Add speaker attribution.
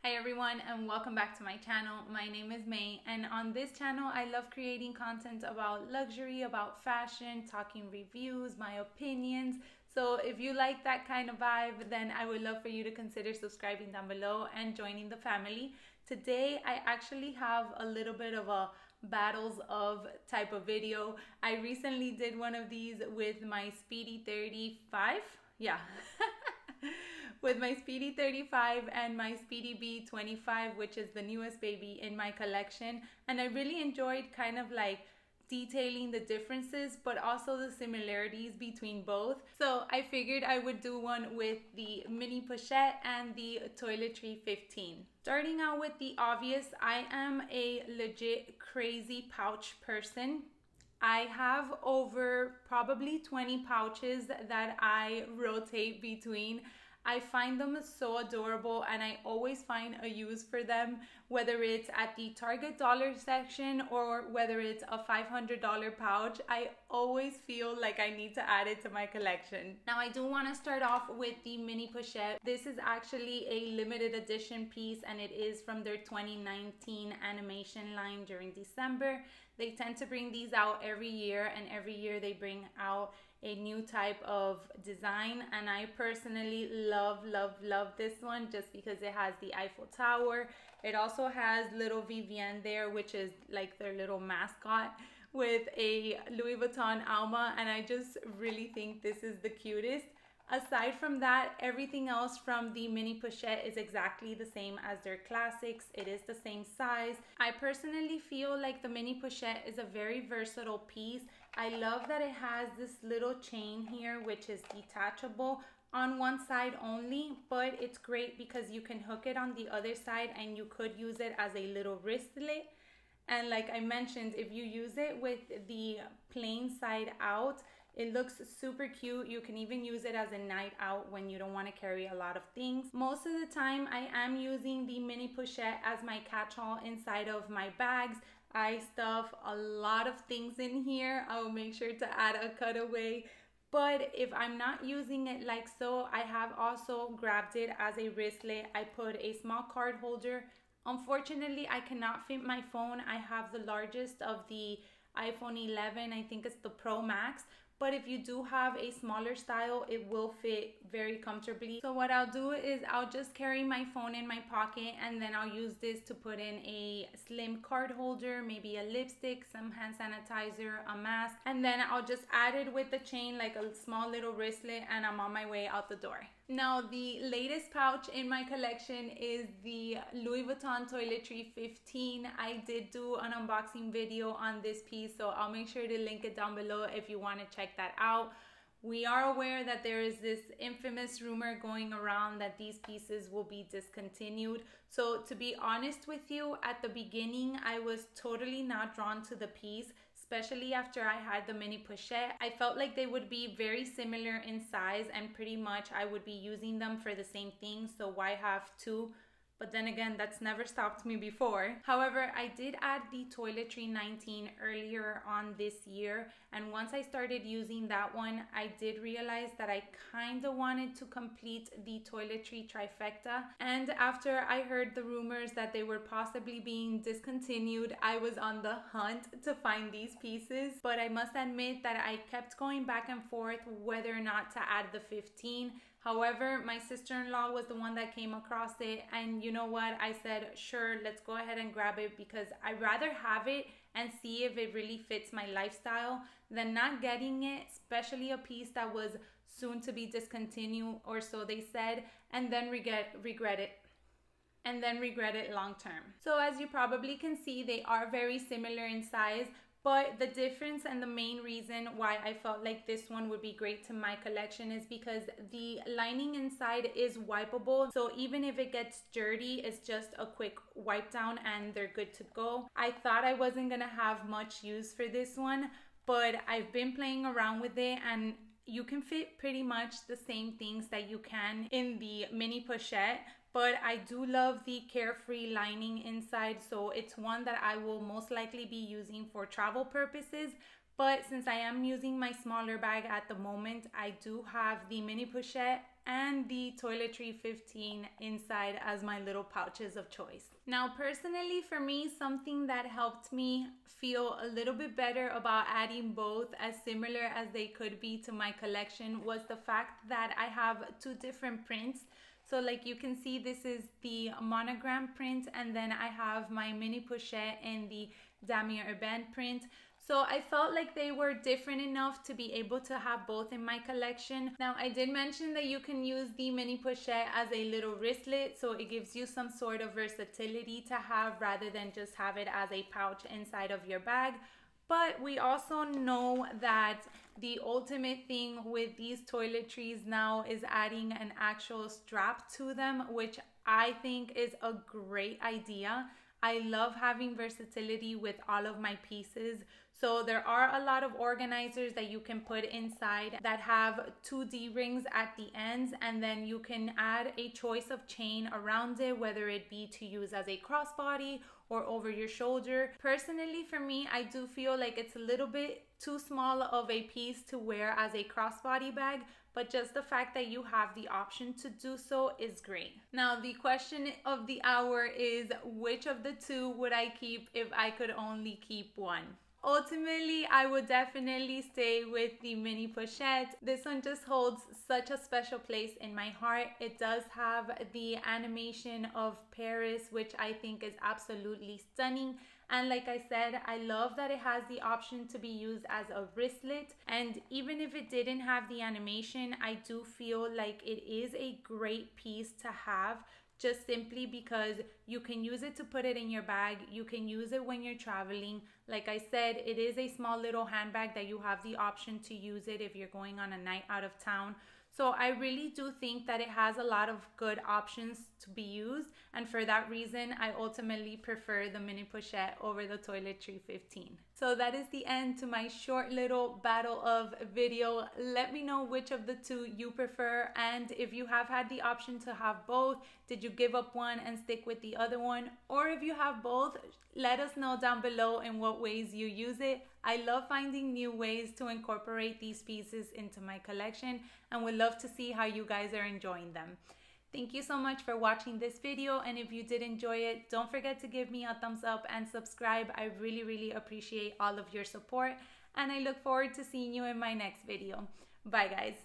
Speaker 1: Hi everyone and welcome back to my channel. My name is May and on this channel I love creating content about luxury, about fashion, talking reviews, my opinions. So if you like that kind of vibe, then I would love for you to consider subscribing down below and joining the family. Today I actually have a little bit of a battles of type of video. I recently did one of these with my Speedy 35. Yeah. With my Speedy 35 and my Speedy B 25, which is the newest baby in my collection. And I really enjoyed kind of like detailing the differences, but also the similarities between both. So I figured I would do one with the mini Pochette and the Toiletry 15. Starting out with the obvious, I am a legit crazy pouch person. I have over probably 20 pouches that I rotate between. I find them so adorable and I always find a use for them, whether it's at the Target dollar section or whether it's a $500 pouch. I always feel like I need to add it to my collection. Now I do want to start off with the mini Pochette. This is actually a limited edition piece and it is from their 2019 animation line during December. They tend to bring these out every year and every year they bring out a new type of design, and I personally love this one just because it has the Eiffel Tower. It also has little Vivienne there, which is like their little mascot, with a Louis Vuitton Alma, and I just really think this is the cutest. Aside from that, everything else from the mini Pochette is exactly the same as their classics. It is the same size. I personally feel like the mini Pochette is a very versatile piece. I love that it has this little chain here, which is detachable on one side only, but it's great because you can hook it on the other side and you could use it as a little wristlet. And like I mentioned, if you use it with the plain side out, it looks super cute. You can even use it as a night out when you don't want to carry a lot of things. Most of the time, I am using the mini Pochette as my catch-all inside of my bags. I stuff a lot of things in here. I will make sure to add a cutaway. But if I'm not using it like so, I have also grabbed it as a wristlet. I put a small card holder. Unfortunately, I cannot fit my phone. I have the largest of the iPhone 11. I think it's the Pro Max. But if you do have a smaller style, it will fit very comfortably. So what I'll do is I'll just carry my phone in my pocket and then I'll use this to put in a slim card holder, maybe a lipstick, some hand sanitizer, a mask, and then I'll just add it with the chain like a small little wristlet and I'm on my way out the door. Now the latest pouch in my collection is the Louis Vuitton Toiletry 15. I did do an unboxing video on this piece, so I'll make sure to link it down below if you want to check that out. We are aware that there is this infamous rumor going around that these pieces will be discontinued. So to be honest with you, at the beginning, I was totally not drawn to the piece, especially after I had the mini Pochette. I felt like they would be very similar in size and pretty much I would be using them for the same thing. So why have two? But then again, that's never stopped me before. However, I did add the Toiletry 19 earlier on this year. And once I started using that one, I did realize that I kind of wanted to complete the Toiletry trifecta. And after I heard the rumors that they were possibly being discontinued, I was on the hunt to find these pieces. But I must admit that I kept going back and forth whether or not to add the 15. However, my sister-in-law was the one that came across it, and you know what? I said, sure, let's go ahead and grab it because I'd rather have it and see if it really fits my lifestyle than not getting it, especially a piece that was soon to be discontinued, or so they said, and then regret it long term. So as you probably can see, they are very similar in size. But the difference and the main reason why I felt like this one would be great to my collection is because the lining inside is wipeable. So even if it gets dirty, it's just a quick wipe down and they're good to go. I thought I wasn't gonna have much use for this one, but I've been playing around with it and you can fit pretty much the same things that you can in the mini Pochette, but I do love the carefree lining inside, so it's one that I will most likely be using for travel purposes. But since I am using my smaller bag at the moment, I do have the mini pochette and the Toiletry 15 inside as my little pouches of choice. Now, personally, for me, something that helped me feel a little bit better about adding both, as similar as they could be to my collection, was the fact that I have two different prints. So like you can see, this is the monogram print, and then I have my mini pochette in the Damier Ebene print. So I felt like they were different enough to be able to have both in my collection. Now, I did mention that you can use the mini pochette as a little wristlet, so it gives you some sort of versatility to have rather than just have it as a pouch inside of your bag. But we also know that the ultimate thing with these toiletries now is adding an actual strap to them, which I think is a great idea. I love having versatility with all of my pieces. So there are a lot of organizers that you can put inside that have 2 D-rings at the ends, and then you can add a choice of chain around it, whether it be to use as a crossbody or over your shoulder. Personally, for me, I do feel like it's a little bit too small of a piece to wear as a crossbody bag, but just the fact that you have the option to do so is great. Now, the question of the hour is, which of the two would I keep if I could only keep one? Ultimately, I would definitely stay with the mini pochette. This one just holds such a special place in my heart. It does have the animation of Paris, which I think is absolutely stunning. And like I said, I love that it has the option to be used as a wristlet. And even if it didn't have the animation, I do feel like it is a great piece to have, just simply because you can use it to put it in your bag. You can use it when you're traveling. Like I said, it is a small little handbag that you have the option to use it if you're going on a night out of town. So I really do think that it has a lot of good options to be used, and for that reason, I ultimately prefer the mini pochette over the Toiletry 15. So that is the end to my short little battle of video. Let me know which of the two you prefer, and if you have had the option to have both, did you give up one and stick with the other one? Or if you have both, let us know down below in what ways you use it. I love finding new ways to incorporate these pieces into my collection, and would love to see how you guys are enjoying them. Thank you so much for watching this video, and if you did enjoy it, don't forget to give me a thumbs up and subscribe. I really appreciate all of your support, and I look forward to seeing you in my next video. Bye guys.